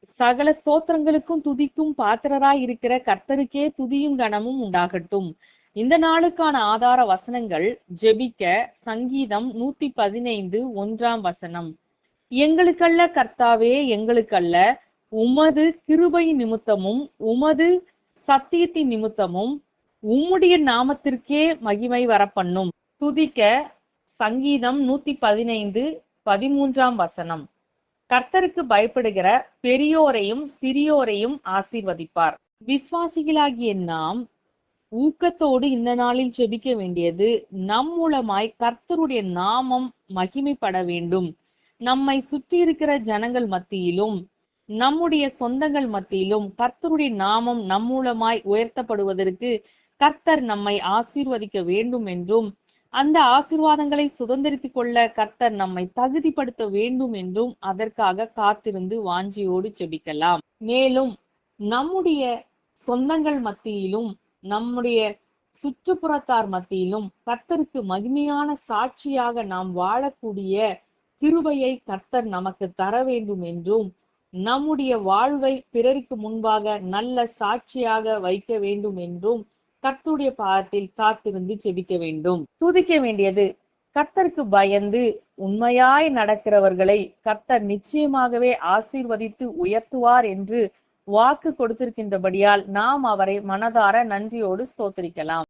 சகல ஸ்தோத்திரங்களுக்கும் துதிக்கும் பாத்திரராய் இருக்கிற கர்த்தருக்கே துதியும் கனமும் உண்டாகட்டும். இந்த நாளுக்கான ஆதார வசனங்கள் ஜெபிக்க சங்கீதம் 115 1 எங்களுக்கல்ல கர்த்தாவே, எங்களுக்கல்ல, உமது கிருபை நிமித்தமும் உமது சத்தியத்தின் நிமித்தமும் உம்முடைய நாமத்திற்கே மகிமை வரப்பண்ணும். துதிக்க சங்கீதம் 115 13 கர்த்தருக்கு பயப்படுகிற பெரியோரையும் சிறியோரையும் ஆசீர்வதிப்பார். விசுவாசிகளாகிய நாம் ஊக்கத்தோடு இந்த நாளில் ஜெபிக்க வேண்டியது, நம் மூலமாய் கர்த்தருடைய நாமம் மகிமைப்பட வேண்டும். நம்மை சுற்றி இருக்கிற ஜனங்கள் மத்தியிலும் நம்முடைய சொந்தங்கள் மத்தியிலும் கர்த்தருடைய நாமம் நம் மூலமாய் உயர்த்தப்படுவதற்கு கர்த்தர் நம்மை ஆசீர்வதிக்க வேண்டும் என்றும், அந்த ஆசீர்வாதங்களை சுதந்திரித்துக் கொள்ள கர்த்தர் நம்மை தகுதிப்படுத்த வேண்டும் என்றும் அதற்காக காத்திருந்து வாஞ்சியோடு ஜெபிக்கலாம். மேலும் நம்முடைய சொந்தங்கள் மத்தியிலும் நம்முடைய சுற்றுப்புறத்தார் மத்தியிலும் கர்த்தருக்கு மகிமையான சாட்சியாக நாம் வாழக்கூடிய கிருபையை கர்த்தர் நமக்கு தர வேண்டும் என்றும், நம்முடைய வாழ்வை பிறருக்கு முன்பாக நல்ல சாட்சியாக வைக்க வேண்டும் என்றும் கர்த்தருடைய பாதத்தில் காத்திருந்து ஜெபிக்க வேண்டும். துதிக்க வேண்டியது, கர்த்தருக்கு பயந்து உண்மையாய் நடக்கிறவர்களை கர்த்தர் நிச்சயமாகவே ஆசீர்வதித்து உயர்த்துவார் என்று வாக்கு கொடுத்திருக்கின்றபடியால் நாம் அவரை மனதார நன்றியோடு ஸ்தோத்திரிக்கலாம்.